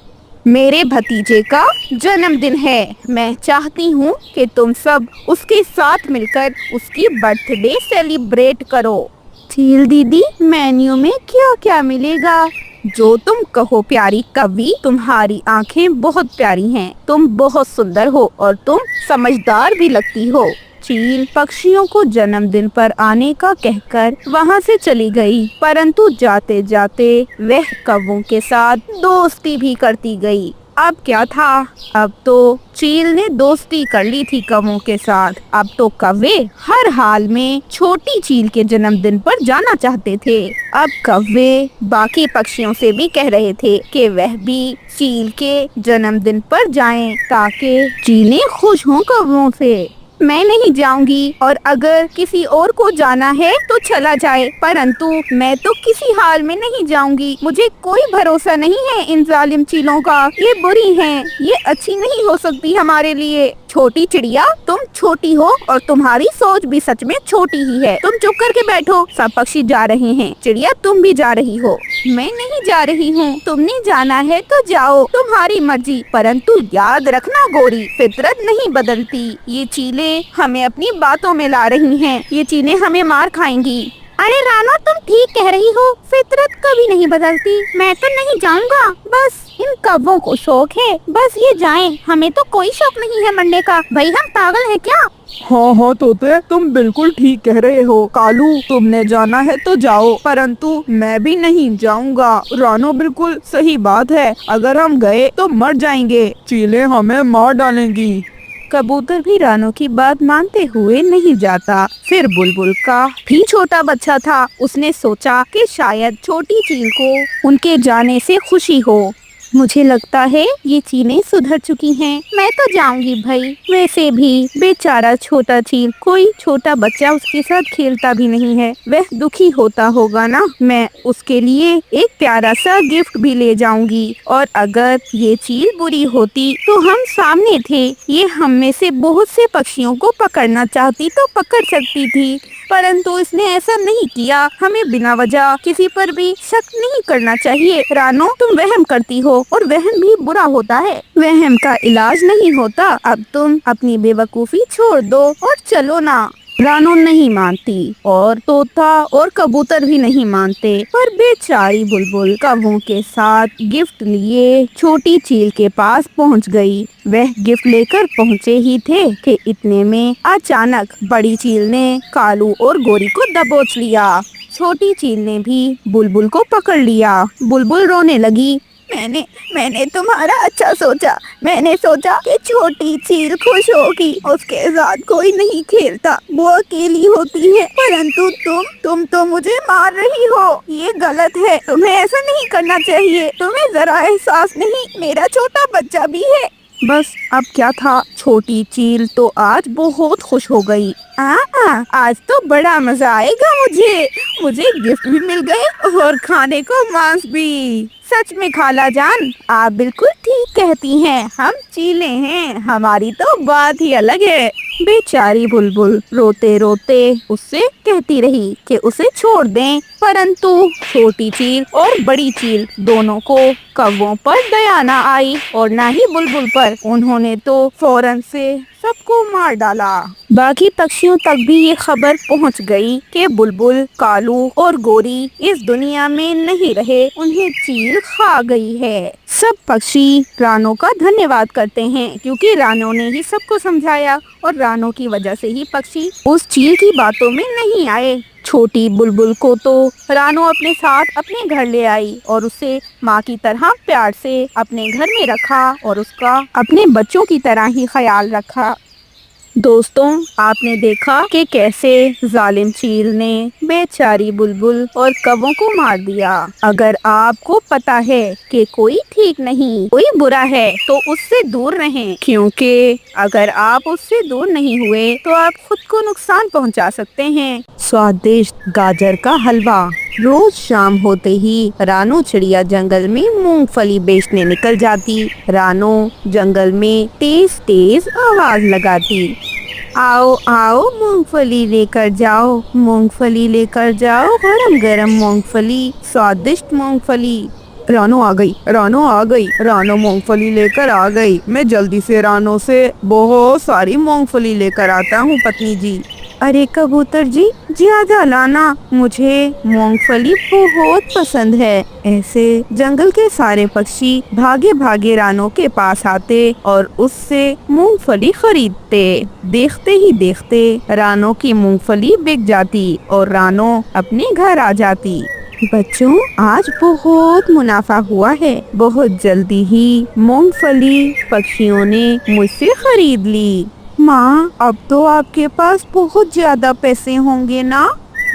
मेरे भतीजे का जन्मदिन है, मैं चाहती हूँ कि तुम सब उसके साथ मिलकर उसकी बर्थडे सेलिब्रेट करो। चील दीदी, मेन्यू में क्या क्या मिलेगा? जो तुम कहो प्यारी कवि, तुम्हारी आंखें बहुत प्यारी हैं, तुम बहुत सुंदर हो और तुम समझदार भी लगती हो। चील पक्षियों को जन्मदिन पर आने का कहकर वहाँ से चली गई, परंतु जाते जाते वह कौवों के साथ दोस्ती भी करती गई। अब क्या था, अब तो चील ने दोस्ती कर ली थी कौवों के साथ। अब तो कौवे हर हाल में छोटी चील के जन्मदिन पर जाना चाहते थे। अब कौवे बाकी पक्षियों से भी कह रहे थे कि वह भी चील के जन्मदिन पर जाएं, ताकि चीलें खुश हों कौवों से। मैं नहीं जाऊंगी, और अगर किसी और को जाना है तो चला जाए, परंतु मैं तो किसी हाल में नहीं जाऊंगी। मुझे कोई भरोसा नहीं है इन जालिम चीलों का, ये बुरी हैं, ये अच्छी नहीं हो सकती हमारे लिए। छोटी चिड़िया, तुम छोटी हो और तुम्हारी सोच भी सच में छोटी ही है। तुम चुप करके बैठो, सब पक्षी जा रहे हैं। चिड़िया, तुम भी जा रही हो। मैं नहीं जा रही हूँ, तुमने जाना है तो जाओ, तुम्हारी मर्जी, परंतु याद रखना गोरी, फितरत नहीं बदलती। ये चीलें हमें अपनी बातों में ला रही हैं, ये चीलें हमें मार खाएंगी। अरे रानो, तुम ठीक कह रही हो, फितरत कभी नहीं बदलती। मैं तो नहीं जाऊंगा, बस इन कौवों को शौक है, बस ये जाएं, हमें तो कोई शौक नहीं है मरने का। भाई हम पागल हैं क्या? हाँ हाँ तोते, तुम बिल्कुल ठीक कह रहे हो। कालू, तुमने जाना है तो जाओ, परंतु मैं भी नहीं जाऊंगा। रानो, बिल्कुल सही बात है, अगर हम गए तो मर जाएंगे, चीलें हमें मार डालेंगी। कबूतर भी रानो की बात मानते हुए नहीं जाता। फिर बुलबुल का भी छोटा बच्चा था। उसने सोचा कि शायद छोटी चील को उनके जाने से खुशी हो। मुझे लगता है ये चीलें सुधर चुकी हैं। मैं तो जाऊंगी भाई। वैसे भी बेचारा छोटा चील, कोई छोटा बच्चा उसके साथ खेलता भी नहीं है, वह दुखी होता होगा ना। मैं उसके लिए एक प्यारा सा गिफ्ट भी ले जाऊंगी। और अगर ये चील बुरी होती तो हम सामने थे, ये हम में से बहुत से पक्षियों को पकड़ना चाहती तो पकड़ सकती थी, परंतु इसने ऐसा नहीं किया। हमें बिना वजह किसी पर भी शक नहीं करना चाहिए। रानो, तुम वहम करती हो और वहम भी बुरा होता है। वहम का इलाज नहीं होता। अब तुम अपनी बेवकूफी छोड़ दो और चलो ना। रानो नहीं मानती और तोता और कबूतर भी नहीं मानते, पर बेचारी बुलबुल कौवों के साथ गिफ्ट लिए छोटी चील के पास पहुंच गई। वह गिफ्ट लेकर पहुंचे ही थे कि इतने में अचानक बड़ी चील ने कालू और गोरी को दबोच लिया। छोटी चील ने भी बुलबुल को पकड़ लिया। बुलबुल रोने लगी। मैंने तुम्हारा अच्छा सोचा। मैंने सोचा कि छोटी चील खुश होगी, उसके साथ कोई नहीं खेलता, वो अकेली होती है, परंतु तुम तो मुझे मार रही हो। ये गलत है, तुम्हें ऐसा नहीं करना चाहिए। तुम्हें जरा एहसास नहीं, मेरा छोटा बच्चा भी है। बस अब क्या था, छोटी चील तो आज बहुत खुश हो गई। आज तो बड़ा मजा आएगा मुझे गिफ्ट भी मिल गए और खाने को मांस भी। सच में खाला जान, आप बिल्कुल ठीक कहती हैं। हम चीले हैं, हमारी तो बात ही अलग है। बेचारी बुलबुल रोते रोते उससे कहती रही कि उसे छोड़ दें, परंतु छोटी चील और बड़ी चील दोनों को कौवों पर दया न आई और न ही बुलबुल पर। उन्होंने तो फौरन से सबको मार डाला। बाकी पक्षियों तक भी ये खबर पहुंच गई कि बुलबुल, कालू और गोरी इस दुनिया में नहीं रहे, उन्हें चील खा गई है। सब पक्षी रानो का धन्यवाद करते हैं, क्योंकि रानो ने ही सबको समझाया और रानो की वजह से ही पक्षी उस चील की बातों में नहीं आए। छोटी बुलबुल को तो रानो अपने साथ अपने घर ले आई और उसे माँ की तरह प्यार से अपने घर में रखा और उसका अपने बच्चों की तरह ही ख्याल रखा। दोस्तों, आपने देखा कि कैसे जालिम चील ने बेचारी बुलबुल और कौवों को मार दिया। अगर आपको पता है कि कोई ठीक नहीं, कोई बुरा है, तो उससे दूर रहें, क्योंकि अगर आप उससे दूर नहीं हुए तो आप खुद को नुकसान पहुंचा सकते हैं। स्वादिष्ट गाजर का हलवा। रोज शाम होते ही रानो चिड़िया जंगल में मूंगफली बेचने निकल जाती। रानो जंगल में तेज तेज आवाज लगाती, आओ आओ मूंगफली लेकर जाओ, मूंगफली लेकर जाओ, गरम गरम मूंगफली, स्वादिष्ट मूंगफली। रानो आ गई, रानो आ गई, रानो मूंगफली लेकर आ गई। मैं जल्दी से रानो से बहुत सारी मूंगफली लेकर आता हूँ पत्नी जी। अरे कबूतर जी, ज्यादा लाना, मुझे मूंगफली बहुत पसंद है। ऐसे जंगल के सारे पक्षी भागे भागे रानो के पास आते और उससे मूंगफली खरीदते। देखते ही देखते रानो की मूंगफली बिक जाती और रानो अपने घर आ जाती। बच्चों, आज बहुत मुनाफा हुआ है। बहुत जल्दी ही मूंगफली पक्षियों ने मुझसे खरीद ली। माँ, अब तो आपके पास बहुत ज्यादा पैसे होंगे ना?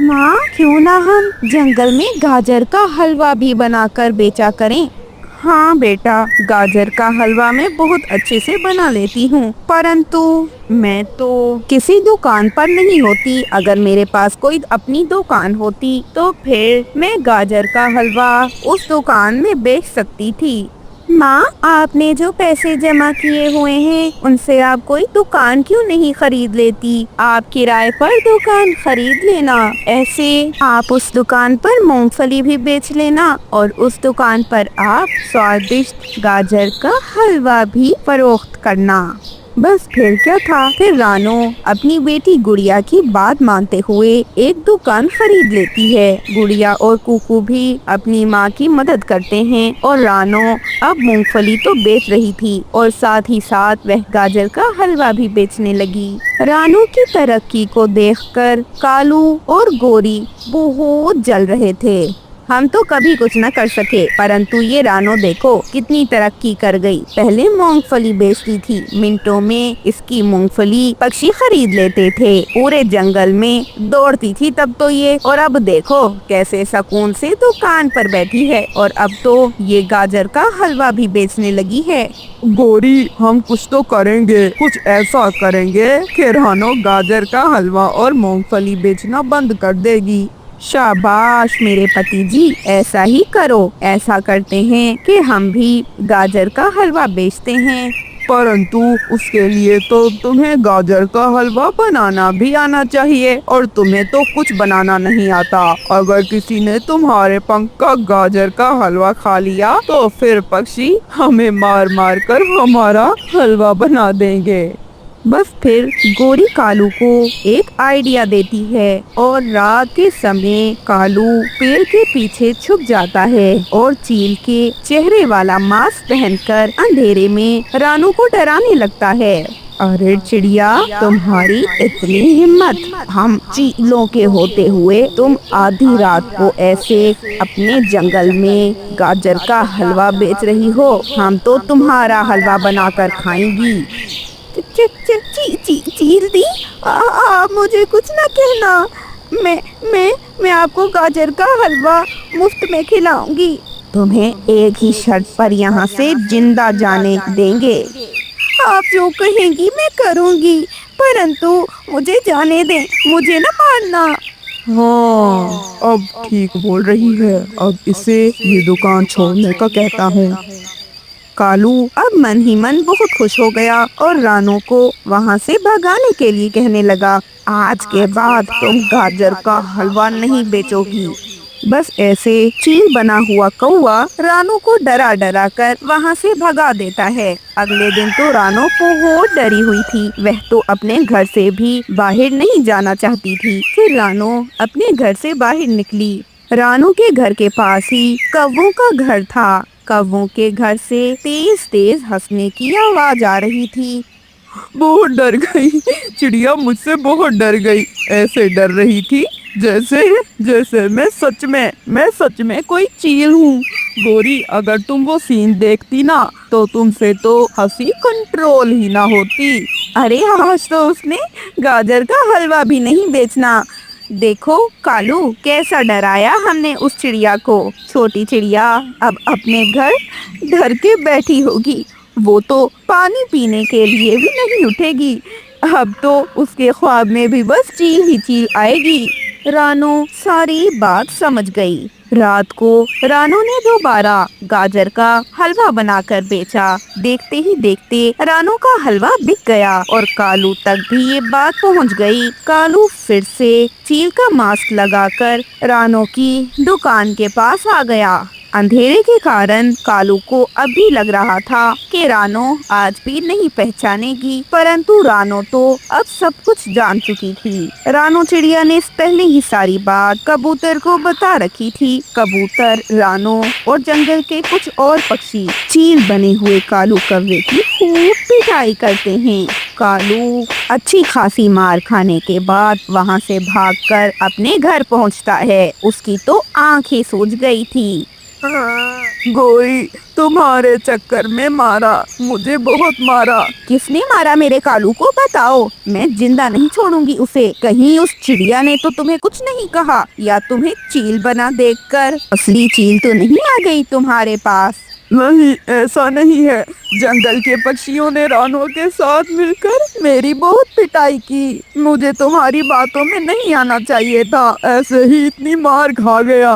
माँ, क्यों ना हम जंगल में गाजर का हलवा भी बनाकर बेचा करें? हाँ बेटा, गाजर का हलवा मैं बहुत अच्छे से बना लेती हूँ, परंतु मैं तो किसी दुकान पर नहीं होती। अगर मेरे पास कोई अपनी दुकान होती तो फिर मैं गाजर का हलवा उस दुकान में बेच सकती थी। माँ, आपने जो पैसे जमा किए हुए हैं उनसे आप कोई दुकान क्यों नहीं खरीद लेती? आप किराए पर दुकान खरीद लेना। ऐसे आप उस दुकान पर मूंगफली भी बेच लेना और उस दुकान पर आप स्वादिष्ट गाजर का हलवा भी फरोख्त करना। बस फिर क्या था। फिर रानो अपनी बेटी गुड़िया की बात मानते हुए एक दुकान खरीद लेती है। गुड़िया और कुकू भी अपनी माँ की मदद करते हैं और रानो अब मूंगफली तो बेच रही थी और साथ ही साथ वह गाजर का हलवा भी बेचने लगी। रानो की तरक्की को देखकर कालू और गोरी बहुत जल रहे थे। हम तो कभी कुछ न कर सके, परंतु ये रानो देखो कितनी तरक्की कर गई। पहले मूंगफली बेचती थी, मिनटों में इसकी मूंगफली पक्षी खरीद लेते थे। पूरे जंगल में दौड़ती थी तब तो ये, और अब देखो कैसे सुकून से दुकान पर बैठी है, और अब तो ये गाजर का हलवा भी बेचने लगी है। गौरी, हम कुछ तो करेंगे, कुछ ऐसा करेंगे कि रानो गाजर का हलवा और मूंगफली बेचना बंद कर देगी। शाबाश मेरे पति जी, ऐसा ही करो। ऐसा करते हैं कि हम भी गाजर का हलवा बेचते हैं। परंतु उसके लिए तो तुम्हें गाजर का हलवा बनाना भी आना चाहिए, और तुम्हें तो कुछ बनाना नहीं आता। अगर किसी ने तुम्हारे पंख का गाजर का हलवा खा लिया तो फिर पक्षी हमें मार मार कर हमारा हलवा बना देंगे। बस फिर गोरी कालू को एक आइडिया देती है, और रात के समय कालू पेड़ के पीछे छुप जाता है और चील के चेहरे वाला मास्क पहनकर अंधेरे में रानू को डराने लगता है। अरे चिड़िया, तुम्हारी इतनी हिम्मत, हम चीलों के होते हुए तुम आधी रात को ऐसे अपने जंगल में गाजर का हलवा बेच रही हो। हम तो तुम्हारा हलवा बनाकर खाएंगी। चील दी, आप मुझे कुछ ना कहना। मैं आपको गाजर का हलवा मुफ्त में खिलाऊंगी। तुम्हें एक ही शर्त पर यहाँ से जिंदा जाने देंगे। आप जो कहेंगी मैं करूँगी, परंतु मुझे जाने दें, मुझे न मारना। हाँ, अब ठीक बोल रही है। अब इसे ये दुकान छोड़ने का कहता हूँ। कालू अब मन ही मन बहुत खुश हो गया और रानो को वहाँ से भगाने के लिए कहने लगा, आज के बाद तुम गाजर का हलवा नहीं बेचोगी। बस ऐसे चील बना हुआ कौवा रानो को डरा डरा कर वहाँ से भगा देता है। अगले दिन तो रानो बहुत डरी हुई थी। वह तो अपने घर से भी बाहर नहीं जाना चाहती थी। फिर रानो अपने घर से बाहर निकली। रानो के घर के पास ही कौवों का घर था। कौवों के घर से तेज तेज हंसने की आवाज आ रही थी। बहुत डर गई चिड़िया, मुझसे बहुत डर गई। ऐसे डर रही थी जैसे मैं सच में कोई चील हूँ। गोरी, अगर तुम वो सीन देखती ना तो तुमसे तो हंसी कंट्रोल ही ना होती। अरे आज तो उसने गाजर का हलवा भी नहीं बेचना। देखो कालू, कैसा डराया हमने उस चिड़िया को। छोटी चिड़िया अब अपने घर डर के बैठी होगी। वो तो पानी पीने के लिए भी नहीं उठेगी। अब तो उसके ख्वाब में भी बस चील ही चील आएगी। रानो सारी बात समझ गई। रात को रानो ने दोबारा गाजर का हलवा बनाकर बेचा। देखते ही देखते रानो का हलवा बिक गया और कालू तक भी ये बात पहुंच गई। कालू फिर से चील का मास्क लगाकर रानो की दुकान के पास आ गया। अंधेरे के कारण कालू को अब भी लग रहा था कि रानो आज भी नहीं पहचानेगी, परंतु रानो तो अब सब कुछ जान चुकी थी। रानो चिड़िया ने पहले ही सारी बात कबूतर को बता रखी थी। कबूतर, रानो और जंगल के कुछ और पक्षी चील बने हुए कालू कौवे की खूब पिटाई करते हैं। कालू अच्छी खासी मार खाने के बाद वहाँ से भागकर अपने घर पहुँचता है। उसकी तो आंखें सूज गई थी। गोरी, तुम्हारे चक्कर में मारा, मुझे बहुत मारा। किसने मारा मेरे कालू को, बताओ। मैं जिंदा नहीं छोड़ूंगी उसे। कहीं उस चिड़िया ने तो तुम्हें कुछ नहीं कहा, या तुम्हें चील बना देखकर असली चील तो नहीं आ गई तुम्हारे पास? नहीं, ऐसा नहीं है। जंगल के पक्षियों ने रानो के साथ मिलकर मेरी बहुत पिटाई की। मुझे तुम्हारी बातों में नहीं आना चाहिए था, ऐसे ही इतनी मार खा गया।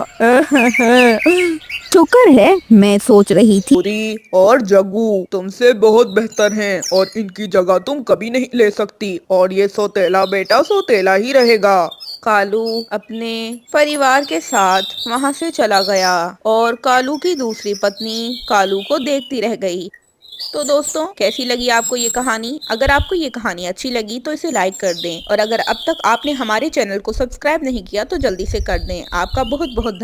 शुक्र है, मैं सोच रही थी पूरी और जग्गू तुमसे बहुत बेहतर हैं और इनकी जगह तुम कभी नहीं ले सकती, और ये सौतेला बेटा सौतेला ही रहेगा। कालू अपने परिवार के साथ वहाँ से चला गया और कालू की दूसरी पत्नी कालू को देखती रह गई। तो दोस्तों, कैसी लगी आपको ये कहानी? अगर आपको ये कहानी अच्छी लगी तो इसे लाइक कर दें, और अगर अब तक आपने हमारे चैनल को सब्सक्राइब नहीं किया तो जल्दी से कर दें। आपका बहुत बहुत